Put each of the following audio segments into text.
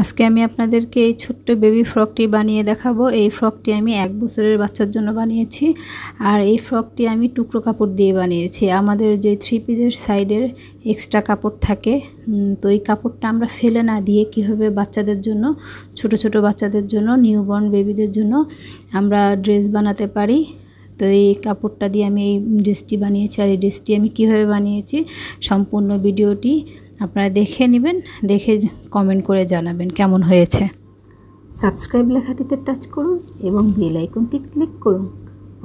আজকে আমি আপনাদেরকে এই ছোট্ট বেবি ফ্রকটি বানিয়ে দেখাবো। এই ফ্রকটি আমি 1 বছরের বাচ্চার জন্য বানিয়েছি। আর এই ফ্রকটি আমি টুকরো কাপড় দিয়ে বানিয়েছি। আমাদের যে 3 পিসের সাইডের এক্সট্রা কাপড় থাকে, তো এই কাপড়টা আমরা ফেলে না দিয়ে কীভাবে বাচ্চাদের জন্য, ছোট ছোট বাচ্চাদের জন্য, নিউবর্ন বেবিদের জন্য আমরা ড্রেস বানাতে পারি। তো এই কাপড়টা দিয়ে আমি এই ড্রেসটি বানিয়েছি। আর এই ড্রেসটি আমি কীভাবে বানিয়েছি সম্পূর্ণ ভিডিওটি আপনারা দেখে নেবেন, দেখে কমেন্ট করে জানাবেন কেমন হয়েছে। সাবস্ক্রাইব লেখাটিতে টাচ করুন এবং বেল আইকনটি ক্লিক করুন।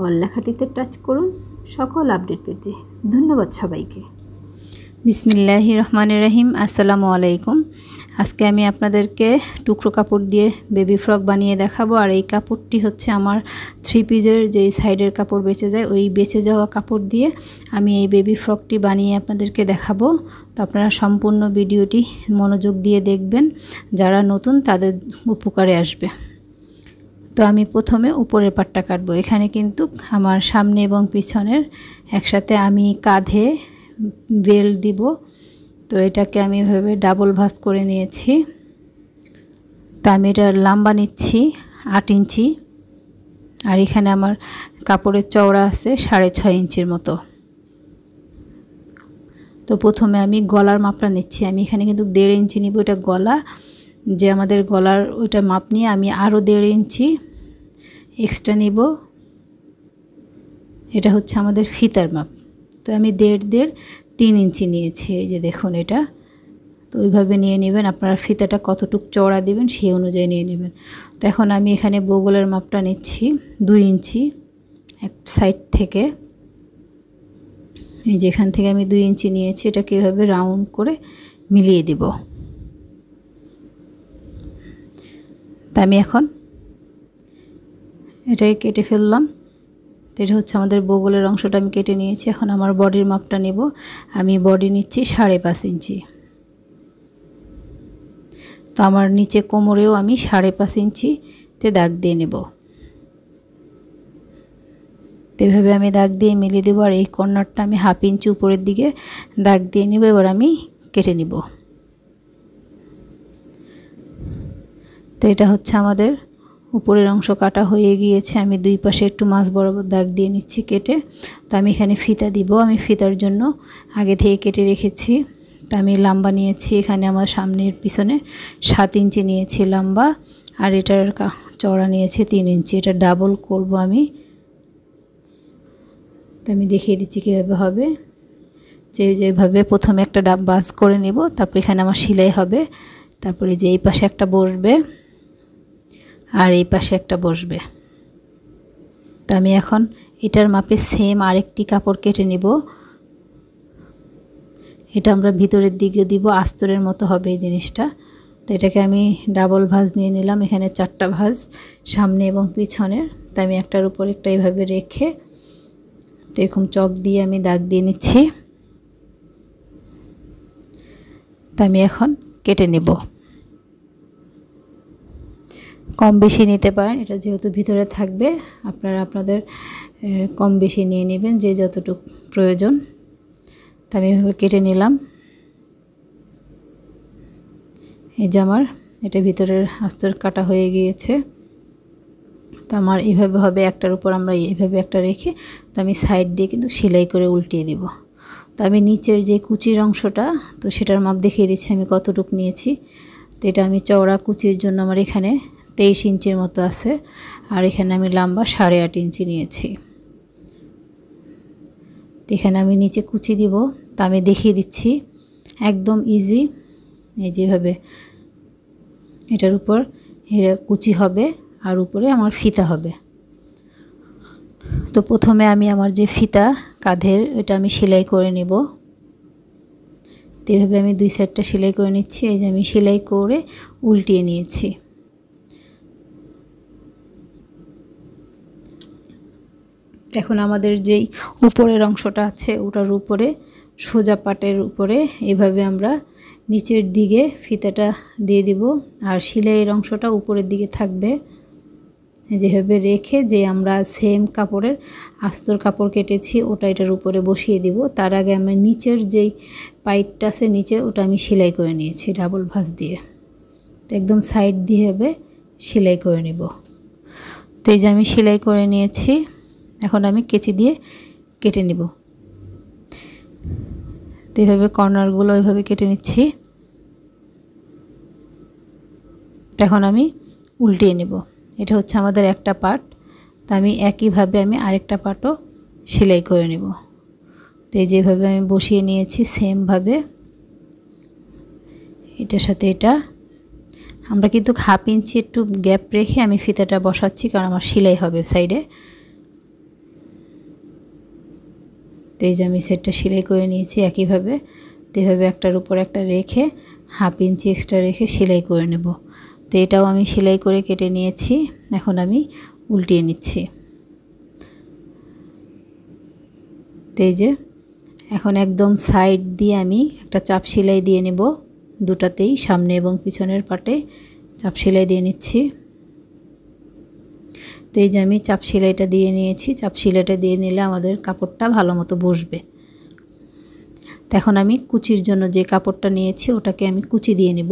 অল লেখাটিতে টাচ করুন সকল আপডেট পেতে। ধন্যবাদ সবাইকে। বিসমিল্লাহির রহমানির রহিম। আসসালামু আলাইকুম। আজকে আমি আপনাদেরকে টুকরো কাপড় দিয়ে বেবি ফ্রক বানিয়ে দেখাবো। আর এই কাপড়টি হচ্ছে আমার 3 পিসের যে সাইডের কাপড় বেঁচে যায়, ওই বেঁচে যাওয়া কাপড় দিয়ে আমি এই বেবি ফ্রকটি বানিয়ে আপনাদেরকে দেখাবো। তো আপনারা সম্পূর্ণ ভিডিওটি মনোযোগ দিয়ে দেখবেন, যারা নতুন তাদের উপকারে আসবে। তো আমি প্রথমে উপরের পাটটা কাটবো। এখানে কিন্তু আমার সামনে এবং পিছনের একসাথে আমি কাঁধে বেল্ট দিব। তো এটাকে আমি এভাবে ডাবল ভাঁজ করে নিয়েছি। তো আমি এটার লম্বা নিচ্ছি 8 ইঞ্চি। আর এখানে আমার কাপড়ের চওড়া আছে 6.5 ইঞ্চির মতো। তো প্রথমে আমি গলার মাপটা নিচ্ছি। আমি এখানে কিন্তু 1.5 ইঞ্চি নিব। এটা গলা, যে আমাদের গলার ওইটা মাপ নিয়ে আমি আরও 1.5 ইঞ্চি এক্সট্রা নিব। এটা হচ্ছে আমাদের ফিতার মাপ। তো আমি 3 ইঞ্চি নিয়েছি। এই যে দেখুন এটা। তো ওইভাবে নিয়ে নেবেন। আপনারা ফিতাটা কতটুকু চওড়া দেবেন সেই অনুযায়ী নিয়ে নেবেন। তো এখন আমি এখানে বগলের মাপটা নিচ্ছি 2 ইঞ্চি এক সাইড থেকে। এই যেখান থেকে আমি 2 ইঞ্চি নিয়েছি, এটাকে এভাবে রাউন্ড করে মিলিয়ে দেব। তা আমি এখন এটাই কেটে ফেললাম। এটা হচ্ছে আমাদের বগলের অংশটা আমি কেটে নিয়েছি। এখন আমার বডির মাপটা নেব। আমি বডি নিচ্ছি 5.5 ইঞ্চি। তো আমার নিচে কোমরেও আমি 5.5 ইঞ্চিতে দাগ দিয়ে নেব। তো এভাবে আমি দাগ দিয়ে মিলিয়ে দেবো। আর এই কর্নারটা আমি 1/2 ইঞ্চি উপরের দিকে দাগ দিয়ে নেব। এবার আমি কেটে নেব। তো এটা হচ্ছে আমাদের উপরের অংশ কাটা হয়ে গিয়েছে। আমি 2 পাশে একটু মাছ বরাবর দাগ দিয়ে নিচ্ছি কেটে। তো আমি এখানে ফিতা দিব। আমি ফিতার জন্য আগে থেকে কেটে রেখেছি। তো আমি লম্বা নিয়েছি, এখানে আমার সামনের পিছনে 7 ইঞ্চি নিয়েছি লম্বা। আর এটার চওড়া নিয়েছি 3 ইঞ্চি। এটা ডাবল করব আমি। তো আমি দেখিয়ে দিচ্ছি কীভাবে হবে। যেভাবে প্রথমে একটা বাস করে নেব, তারপর এখানে আমার সেলাই হবে। তারপরে যে এই পাশে একটা বসবে আর এই পাশে একটা বসবে। তো আমি এখন এটার মাপে সেম আরেকটি কাপড় কেটে নেব। এটা আমরা ভিতরের দিকে দিব, আস্তরের মতো হবে এই জিনিসটা। তো এটাকে আমি ডাবল ভাঁজ নিয়ে নিলাম। এখানে 4টা ভাঁজ সামনে এবং পিছনের। তো আমি একটার উপর একটা এইভাবে রেখে তো এরকম চক দিয়ে আমি দাগ দিয়ে নিচ্ছি। তো আমি এখন কেটে নেব। কম বেশি নিতে পারেন, এটা যেহেতু ভিতরে থাকবে আপনারা আপনাদের কম বেশি নিয়ে নেবেন, যে যতটুকু প্রয়োজন। তো আমি এভাবে কেটে নিলাম। এই যে আমার এটা ভিতরের আস্তর কাটা হয়ে গিয়েছে। তো আমার এইভাবে হবে, একটার উপর আমরা এইভাবে একটা রেখে তো আমি সাইড দিয়ে কিন্তু সেলাই করে উল্টিয়ে দেব। তো আমি নিচের যে কুচির অংশটা, তো সেটার মাপ দেখিয়ে দিচ্ছি আমি কতটুকু নিয়েছি। তো এটা আমি চওড়া কুচির জন্য আমার এখানে 23 ইঞ্চির মতো আছে। আর এখানে আমি লম্বা 8.5 ইঞ্চি নিয়েছি। তো এখানে আমি নিচে কুচি দিব। তা আমি দেখিয়ে দিচ্ছি একদম ইজি। এই যেভাবে এটার উপর কুচি হবে আর উপরে আমার ফিতা হবে। তো প্রথমে আমি আমার যে ফিতা কাঁধের, এটা আমি সেলাই করে নেব। তো এভাবে আমি 2 সাইডটা সেলাই করে নিচ্ছি। এই যে আমি সেলাই করে উল্টিয়ে নিয়েছি। এখন আমাদের যেই উপরের অংশটা আছে ওটার উপরে সোজা পাটের উপরে এভাবে আমরা নিচের দিকে ফিতাটা দিয়ে দিব। আর সেলাইয়ের অংশটা উপরের দিকে থাকবে। যেভাবে রেখে যে আমরা সেম কাপড়ের আস্তর কাপড় কেটেছি ওটা এটার উপরে বসিয়ে দিব। তার আগে আমরা নিচের যেই পাইটটা আছে নিচে, ওটা আমি সেলাই করে নিয়েছি ডাবল ভাঁজ দিয়ে। তো একদম সাইড দিয়ে হবে সেলাই করে নেব। তো এই যে আমি সেলাই করে নিয়েছি, এখন আমি কেচি দিয়ে কেটে নেব। তো এইভাবে কর্নারগুলো এইভাবে কেটে নিচ্ছি। এখন আমি উল্টিয়ে নেব। এটা হচ্ছে আমাদের একটা পার্ট, তো আমি একইভাবে আমি আরেকটা পার্টও সেলাই করে নেব। তো এই যেভাবে আমি বসিয়ে নিয়েছি সেমভাবে এটার সাথে এটা। আমরা কিন্তু 1/2 ইঞ্চি একটু গ্যাপ রেখে আমি ফিতাটা বসাচ্ছি, কারণ আমার সেলাই হবে সাইডে। তো এই যে আমি সেটটা সেলাই করে নিয়েছি একইভাবে। তো এইভাবে একটার উপর একটা রেখে 1/2 ইঞ্চি এক্সট্রা রেখে সেলাই করে নেব। তো এটাও আমি সেলাই করে কেটে নিয়েছি, এখন আমি উল্টিয়ে নিচ্ছি। তো এই যে এখন একদম সাইড দিয়ে আমি একটা চাপ সেলাই দিয়ে নেব, দুটাতেই সামনে এবং পিছনের পাটে চাপ সেলাই দিয়ে নিচ্ছি। তো এই যে আমি চাপ সেলাইটা দিয়ে নিয়েছি। চাপ সেলাইটা দিয়ে নিলে আমাদের কাপড়টা ভালো মতো বসবে। তো এখন আমি কুচির জন্য যে কাপড়টা নিয়েছি ওটাকে আমি কুচি দিয়ে নেব।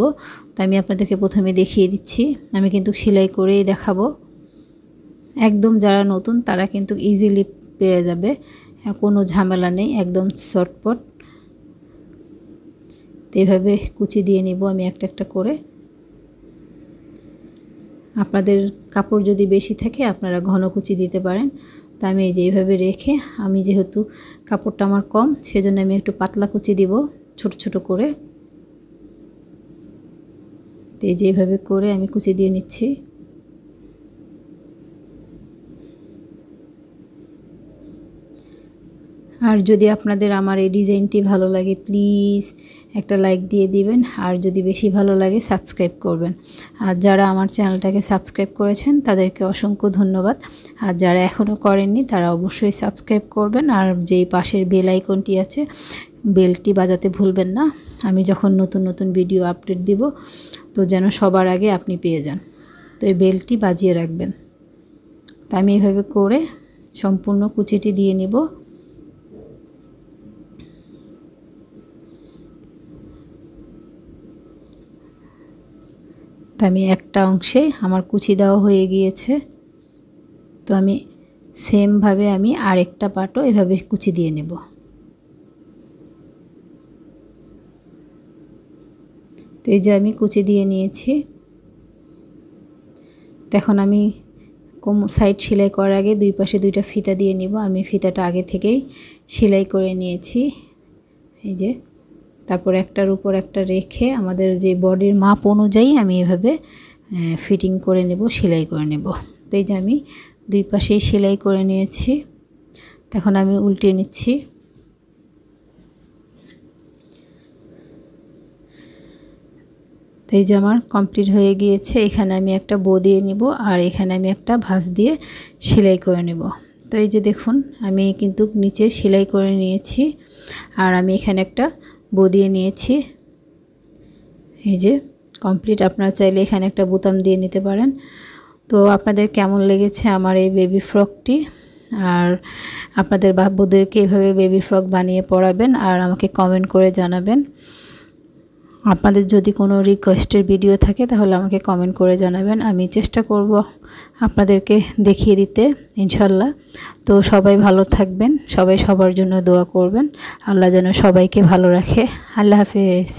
তো আমি আপনাদেরকে প্রথমে দেখিয়ে দিচ্ছি, আমি কিন্তু সেলাই করেই দেখাবো। একদম যারা নতুন তারা কিন্তু ইজিলি পেরে যাবে, কোনো ঝামেলা নেই, একদম শর্টপট। তো এইভাবে কুচি দিয়ে নিব আমি একটা একটা করে। আপনাদের কাপড় যদি বেশি থাকে আপনারা ঘন কুচি দিতে পারেন। তো আমি এই যে এইভাবে রেখে, আমি যেহেতু কাপড়টা আমার কম সেজন্য আমি একটু পাতলা কুচি দিব ছোট ছোট করে। তো এই যে এইভাবে করে আমি কুচি দিয়ে নিচ্ছি। আর যদি আপনাদের আমার এই ডিজাইনটি ভালো লাগে প্লিজ একটা লাইক দিয়ে দিবেন, আর যদি বেশি ভালো লাগে সাবস্ক্রাইব করবেন। আর যারা আমার চ্যানেলটাকে সাবস্ক্রাইব করেছেন তাদেরকে অসংখ্য ধন্যবাদ, আর যারা এখনও করেননি তারা অবশ্যই সাবস্ক্রাইব করবেন। আর যেই পাশের বেল আইকনটি আছে বেলটি বাজাতে ভুলবেন না, আমি যখন নতুন নতুন ভিডিও আপলোড দিব তো যেন সবার আগে আপনি পেয়ে যান। তো এই বেলটি বাজিয়ে রাখবেন। তো আমি এইভাবে করে সম্পূর্ণ কুচিটি দিয়ে নিব। তো আমি একটা অংশে আমার কুচি দেওয়া হয়ে গিয়েছে, তো আমি সেমভাবে আমি আরেকটা পাটও এভাবে কুচি দিয়ে নেব। তো এই যে আমি কুচি দিয়ে নিয়েছি। এখন আমি সাইড সেলাই করার আগে দুই পাশে দুইটা ফিতা দিয়ে নিব। আমি ফিতাটা আগে থেকেই সেলাই করে নিয়েছি এই যে। তারপর একটার উপর একটা রেখে আমাদের যে বডির মাপ অনুযায়ী আমি এভাবে ফিটিং করে নেব, সেলাই করে নেব। তো এই যে আমি দুই পাশেই সেলাই করে নিয়েছি, এখন আমি উল্টে নিচ্ছি। তো এই যে আমার কমপ্লিট হয়ে গিয়েছে। এখানে আমি একটা বো দিয়ে নিব, আর এখানে আমি একটা ভাঁজ দিয়ে সেলাই করে নেব। তো এই যে দেখুন আমি কিন্তু নিচে সেলাই করে নিয়েছি, আর আমি এখানে একটা বো দিয়ে নিয়েছি। এই যে কমপ্লিট। আপনারা চাইলে এখানে একটা বোতাম দিয়ে নিতে পারেন। তো আপনাদের কেমন লেগেছে আমার এই বেবি ফ্রকটি, আর আপনাদের বাবুদেরকে এভাবে বেবি ফ্রক বানিয়ে পরাবেন আর আমাকে কমেন্ট করে জানাবেন। আপনাদের যদি কোনো রিকোয়েস্টের ভিডিও থাকে তাহলে আমাকে কমেন্ট করে জানাবেন, আমি চেষ্টা করব আপনাদেরকে দেখিয়ে দিতে ইনশাল্লাহ। তো সবাই ভালো থাকবেন, সবাই সবার জন্য দোয়া করবেন। আল্লাহ যেন সবাইকে ভালো রাখে। আল্লাহ হাফেজ।